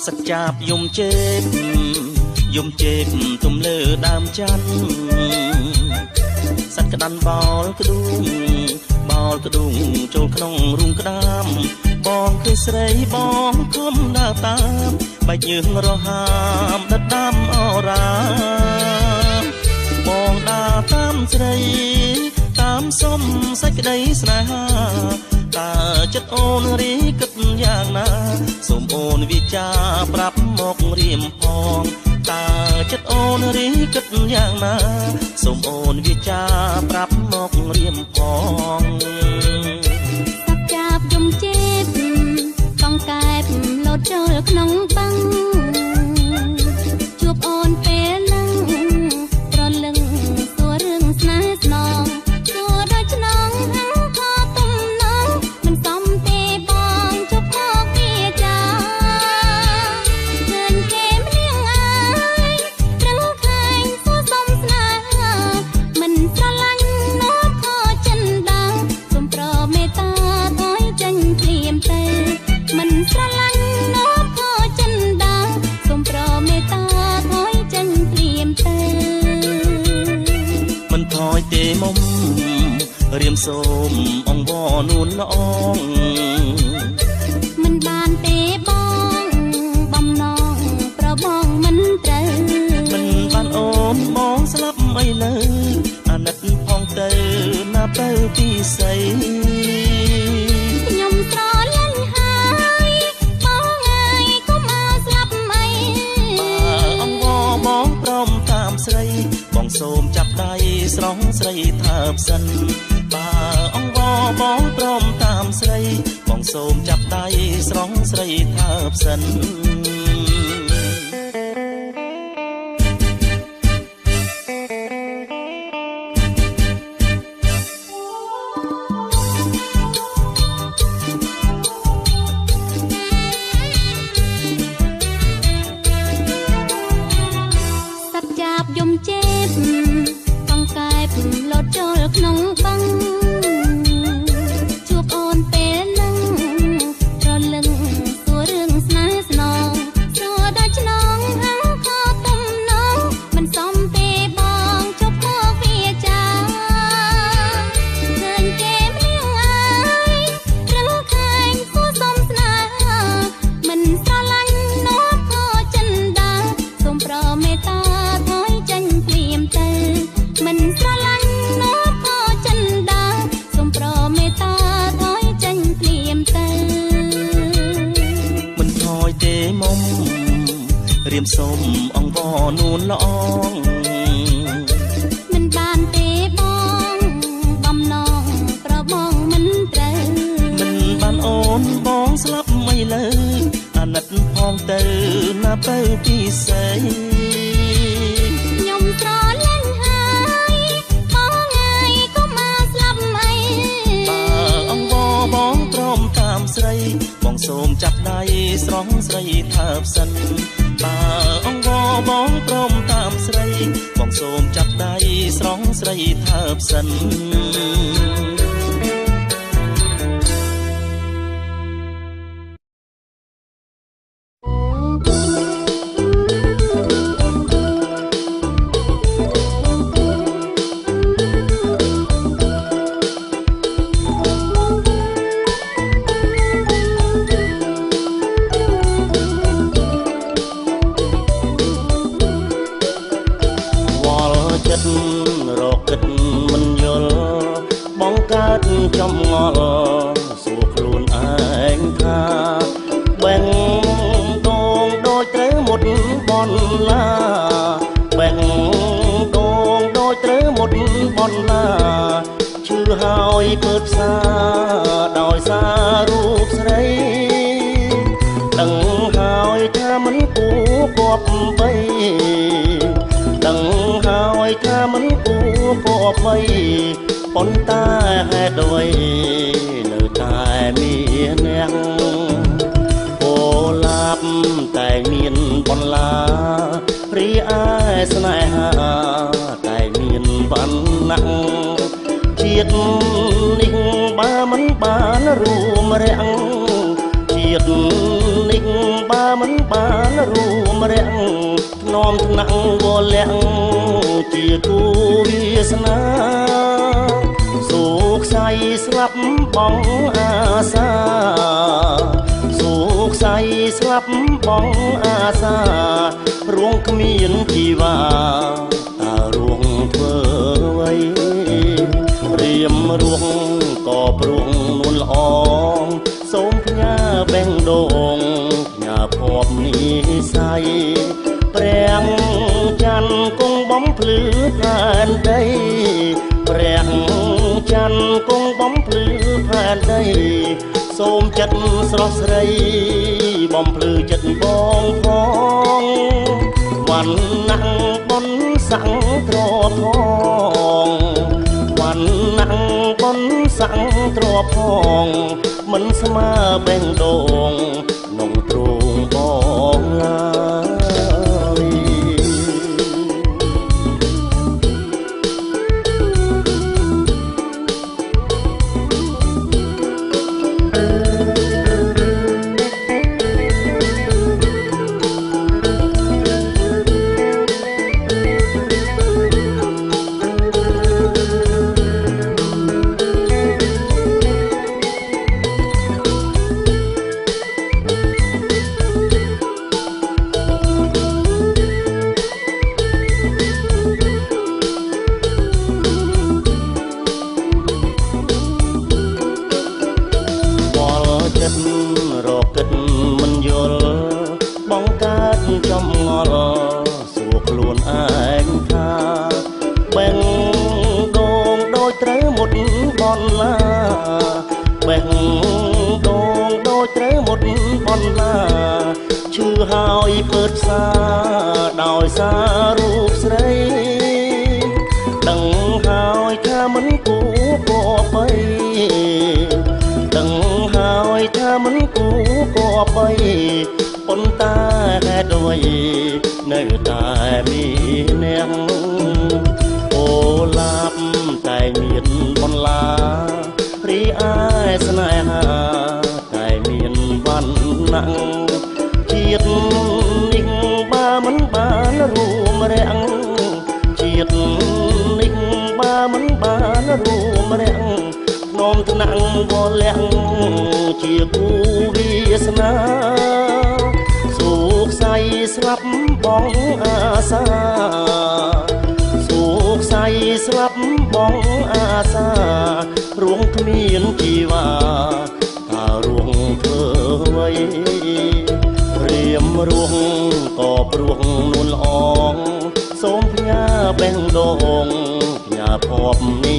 សច្ចាបយំជេបទុំលើដើមច័ន្ទសត្វក្តាន់បោលក្ដួងចូលក្នុងរូងក្ដាមបងគឺស្រីបងខំដើរតាមបែកយើងរហាមដិតដាំអរាបងដើរតាមស្រីតាមសុំសេចក្តីស្នេហាតើចិត្តអូនរីគិតយ៉ាងណាសូមអូនវិចារប្រាប់មករៀមផងតើចិត្តអូនរីគិតយ៉ាងណាសូមអូនវិចារប្រាប់មករៀមផងសច្ចាបយំជេបកងកែបលោតចូលក្នុងបាំងជួបអូនពេលនឹងត្រលឹងសួររឿងស្នេហ៍ស្នងសួរដូចឆ្នងហៅខទំនងមិនសមទេបងជប់មកវាចាឃើញគេម្លៀងអើយត្រឹងខែងសួរសុំស្នេហ៍មិនស្រឡាញ់នោះខចិនដាសូមប្រមេត្តាថយចេញភ្លាមទៅមិនស្រឡាញ់នោះខចិនដាសូមប្រមេត្តាថយចេញភ្លាមទៅមិនថយទេមុំរៀមសូមអង្វរនួនល្អងមិនបានទេបងបំណងប្របងមិនត្រូវមិនបានអូនបងស្លាប់អីលើអាណិតផងទៅណាទៅពីស្អីខ្ញុំស្រលាញ់ហើយបងអើយកុំឲ្យស្លាប់អីបើអង្វរបងព្រមតាមស្រីបងសូមចាប់ដៃស្រង់ស្រីថើបសិនបើអង្វរបងព្រមតាមស្រីបងសូមចាប់ដៃស្រង់ស្រីថើបសិនសច្ចាបយំជេបកងកែបលោតចូលក្នុងបាំងជួបអូនពេលនឹងត្រលឹងសួររឿងស្នេហ៍ស្នងសួរដូចឆ្នងហៅខទំនងមិនសមទេបងជប់មកវាចាឃើញគេម្លៀងអើយត្រឹងខែងសួរសុំស្នេហ៍មិនស្រឡាញ់នោះខចិនដាសូមប្រមេត្តាថយចេញភ្លាមទៅមិនស្រឡាញ់នោះខចិនដាសូមប្រមេត្តាថយចេញភ្លាមទៅមិនថយទេមុំរៀមសូមអង្វរនួនល្អងមិនបានទេបងបំណងប្របងមិនត្រូវមិនបានអូនបងស្លាប់មិនលើអាណិតផងទៅណាទៅពីស្អីខ្ញុំស្រលាញ់ហើយបងអើយកុំឲ្យស្លាប់អីបើអង្វរបងព្រមតាមស្រីបងសូមចាប់ដៃស្រង់ស្រីថើបសិនបើអង្វរបងព្រមតាមស្រីបងសូមចាប់ដៃស្រង់ស្រីថើបសិនរកគិតមិនយល់បងកើតចំងល់សួរខ្លួនឯងថាបែងដងដូចត្រូវមុតបនឡាបែងដងដូចត្រូវមុតបនឡាឈឺហើយពើផ្សាដោយសាររូបស្រីដឹងហើយថាមិនគួរគប់បីដឹងហើយថាមិនគួរគប់បីប៉ុន្តែហេតុអ្វីនៅតែមានអ្នកអូឡាប់តែមានបន្លារីឯស្នេហាតែមានបានណាក់ជាតិនេះបើមិនបានរួមរាំងជាតិនេះបើ មិនបានរួមរាំងធ្នមថ្នាក់វលាក់ជាគូវាសនាសូខ្សៃស្លាប់បងអាសាសូខ្សៃស្លាប់បងអាសារួងគ្មានជីវ៉ាតើរួងធ្វើអ្វីរៀមរួងក៏ព្រួងនួនល្អសូមផ្ញើបេងដូងផ្ញើភពនិស័យព្រះច័ន្ទគង់បំភ្លឺផែនដីព្រះច័ន្ទគង់បំភ្លឺផែនដីសូមចិត្តស្រស់ស្រីបំភ្លឺចិត្តបងផងវណ្ណៈបុណ្យស័ក្តិទ្រពផងវណ្ណៈបុណ្យស័ក្តិទ្រពផងមិនស្មើបេងដូងក្នុងទ្រូងបងឡើយរកគិតមិនយល់បងកើតចំងល់សួរខ្លួនឯងថាបេះដូងដូចត្រូវមុតបនឡាបេះដូងដូចត្រូវមុតបនឡាឈឺហើយពើផ្សាដោយសាររូបស្រីដឹងហើយថាមិនគួរគួរបីដឹងហើយថាមិនគួរគួរបីប៉ុន្តែហេតុអ្វីនៅតែមានអ្នកអូឡាប់តែមានបន្លារីឯស្នេហាតែមានវណ្ណៈជាតិនេះបើមិនបានរួមរាំងជាតិនេះបើមិនបានរួមរាំងនោមថ្នាក់វលាក់ជាគូវាសនាសូខ្សៃស្លាប់បងអាសាសូខ្សៃស្លាប់បងអាសារួងគ្មានជីវ៉ាតើរួងធ្វើអ្វីរៀមរួងក៏ព្រួងនួនល្អសូមផ្ញើបេះដូងផ្ញើភពនិ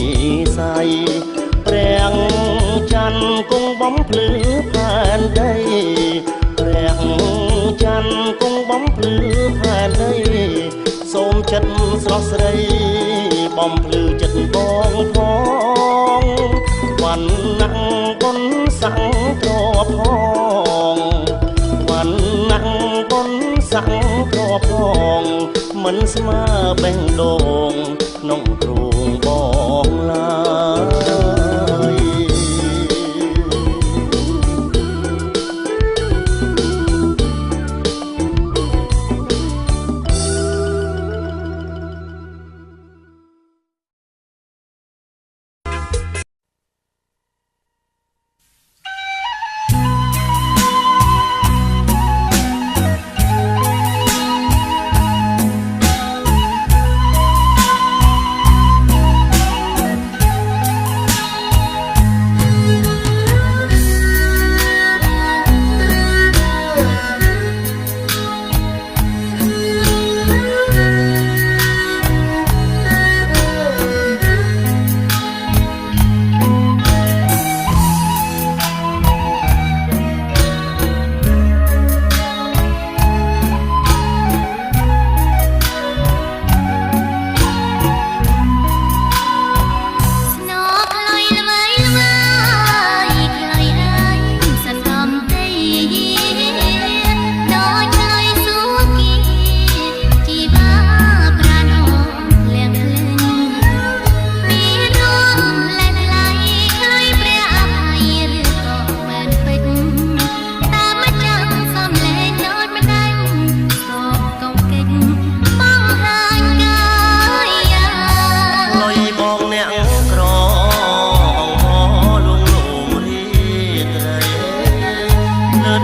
ស័យព្រះច័ន្ទគង់បំភ្លឺផែនដីព្រះច័ន្ទគង់បំភ្លឺផែនដីសូមចិត្តស្រស់ស្រីបំភ្លឺចិត្តបងផងវណ្ណៈបុណ្យស័ក្តិទ្រពផងវណ្ណៈបុណ្យស័ក្តិទ្រពផងមិនស្មើបេះដូងក្នុងទ្រូងបងឡើយ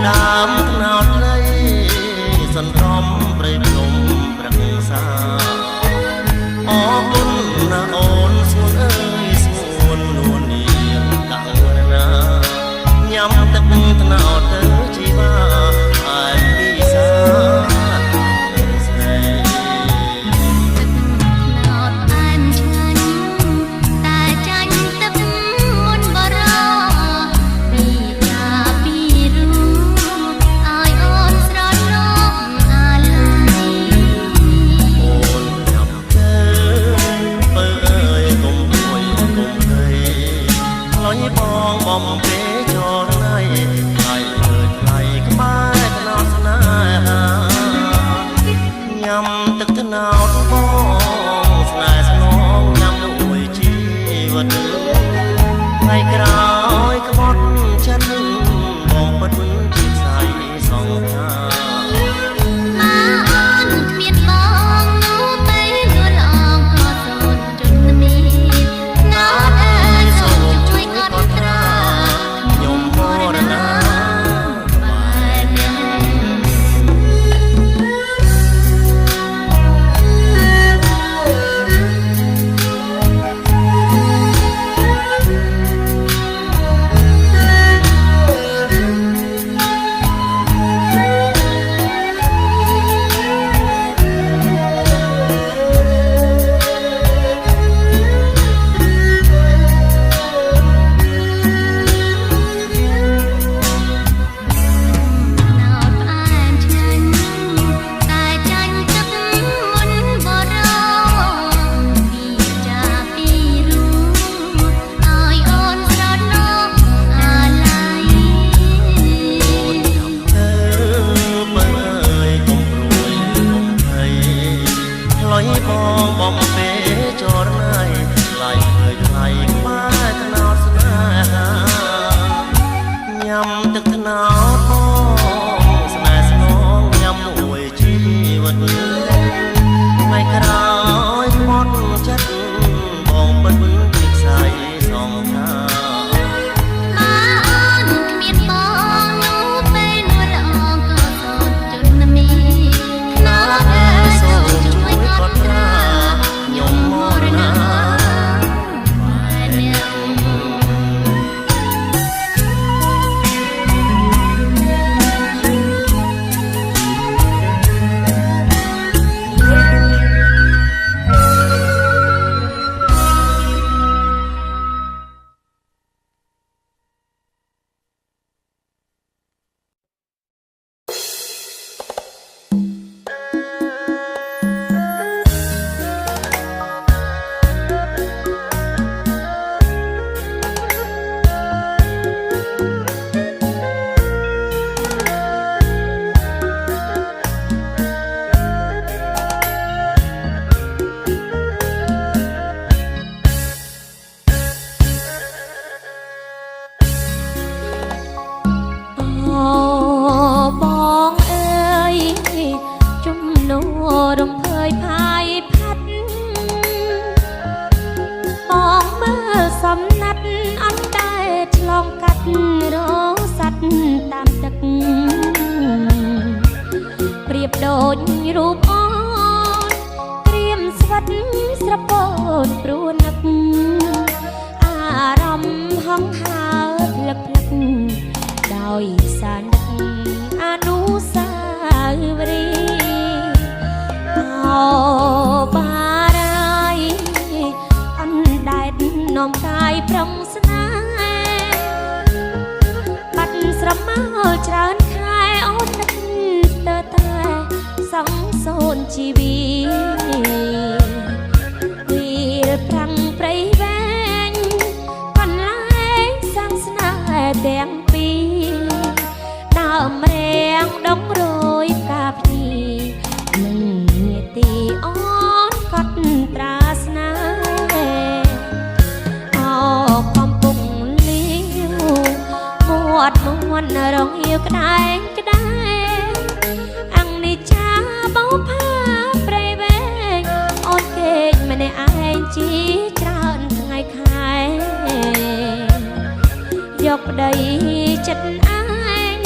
ដើមថ្នោតលៃសន្រំព្រៃភ្នំប្រឹក្សាអរគុណណាអូនស្ងួនអើយស្ងួននួននាងកៅរណាញ៉ាំទឹកថ្នោតទៅជីវ៉ាអែមពីសាស្រីថ្នោតអែមឆ្ងាញ់តែចាញ់ទឹកមុនបរោពីចាពីរូឲ្យអូនស្រន់រកអាឡ័យអូនចាប់ទៅបើអើយកុំព្រួយកុំភ័យខ្លាញ់បងបំពេចរណៃថ្លៃលើថ្លៃក្បែរថ្នោតស្នេហាញ៉ាំទឹកថ្នោតបងស្នេហ៍ស្នងញ៉ាំមួយជីវិតថ្ងៃក្រោយក្បត់ចិត្តបងពិតជាស្អីសងខា ម៉ាអូនគ្មានបងនោះពេលលួលអងក៏សូនជន់មីណោតអើយសូមជួយកត់ត្រាខ្ញុំមរណាបែបនេះណោតផ្អែមឆ្ងាញ់តែចាញ់ទឹកមុនបរោពីចាពីរូឲ្យអូនស្រន់រកអាឡ័យ ទៅបើអើយកុំព្រួយកុំភ័យខ្លាញ់បងបំពេចរណៃថ្លៃលើថ្លៃក្បែរថ្នោតស្នេហាញ៉ាំទឹកថ្នោតបងស្នេហ៍ស្នងញ៉ាំមួយជីវិតថ្ងៃក្រោយក្បត់ចិត្តបងពិតជាស្អីសងខា ម៉ាអូនគ្មានបងនោះពេលលួលអងក៏សូនជន់មីណោតអើយសូមជួយកត់ត្រាខ្ញុំមរណាបែបនេះ អូបងអើយជំនួរំភើយផាយផាត់បងមើលសំណាត់អត់តែឆ្លងកាត់រស័ត្វតាមទឹកប្រៀបដូចរូបអូនក្រៀមស្វិតស្រពោតព្រួនឹកអារម្មណ៍ហង្ហើតភ្លឹកភ្លឹកដោយសារនឹកអនុស្សាវរីយ៍អូបារាយអណ្ដែតនាំកាយប្រំស្នេហ៍បាត់ស្រមោលច្រើនខែអូននឹកទៅតែសងសូនជីវីពេលប្រាំងព្រៃវែងកន្លែងសាំងស្នេហ៍ទាំងពីរដើមរាំងដងរយផ្កាភ្ញីនឹងនាទីអូនកត់ត្រាស្នេហ៍អូកំពុងលាវមាត់នួនរងហៀវក្ដែងក្ដែងអង្និច្ចាបោផាព្រៃវែងអូនគេចម្នាក់ឯងជាច្រើនថ្ងៃខែយកប្តីចិត្តឯង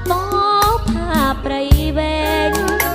បោផាព្រៃវែង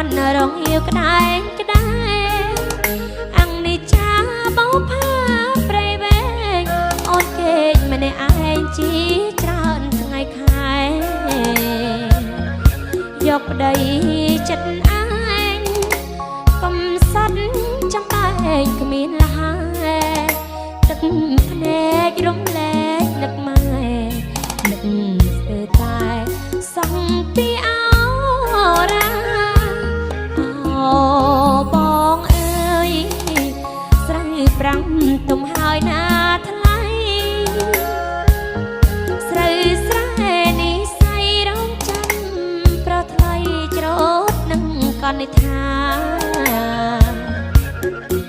មន់រងyêuក្តែងក្តែងអង្គនេះចាបោផាព្រៃវែងអូនគេងម្នាក់ឯងជីច្រើនថ្ងៃខែយកប្តីចិត្តឯងកំសត់ចំបែកគ្មានលហែទឹកភ្នែករំលែកនឹកម៉ែនឹកស្ទើរតែសង់ពីអោរាបងអើយស្រីប្រាំងទុំហើយណាថ្លៃស្រូវស្រែនេះសៃរងចាំប្រថ្លៃច្រូតនឹងកនិដ្ឋា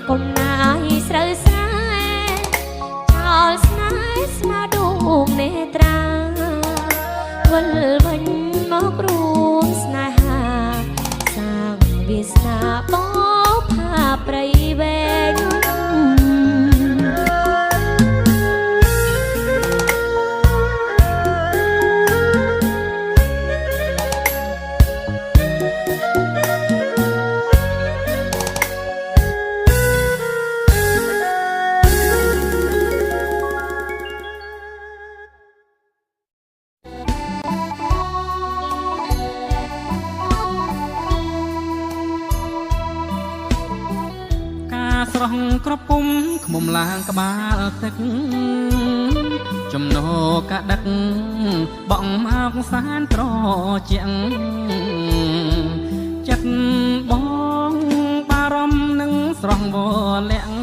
គុំណាយស្រូវស្រែចោលស្នេហ៍ស្មាដួងនេត្រាវិលវិញមករួមស្នេហាសាងវាសនាបោផាព្រៃវែងស្រស់ក្រពុំខ្មុំឡើងក្បាលទឹកចំណោកាដឹកបងមកសានត្រជាងចិត្តបងបារម្ភនឹងស្រស់វលាក់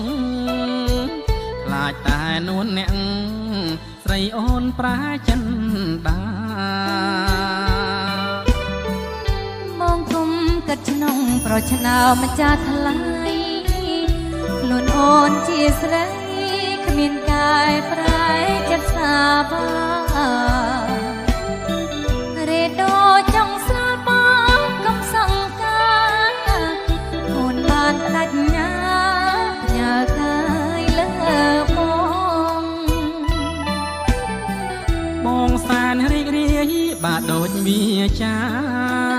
ខ្លាចតែនួនអ្នកស្រីអូនប្រាចិនដាមកគុំកាត់ក្នុងប្រឆ្នោម្ចាស់ថ្លៃខ្លួនអូនជាស្រីគ្មានកាយប្រែចិត្តសាបារេដោចង់ស្លាប់បងកំសង្ការអូនបានផ្ដាច់ញ៉ាញ៉ាកាយលើបងសានរីករាយបាទដូចវាចា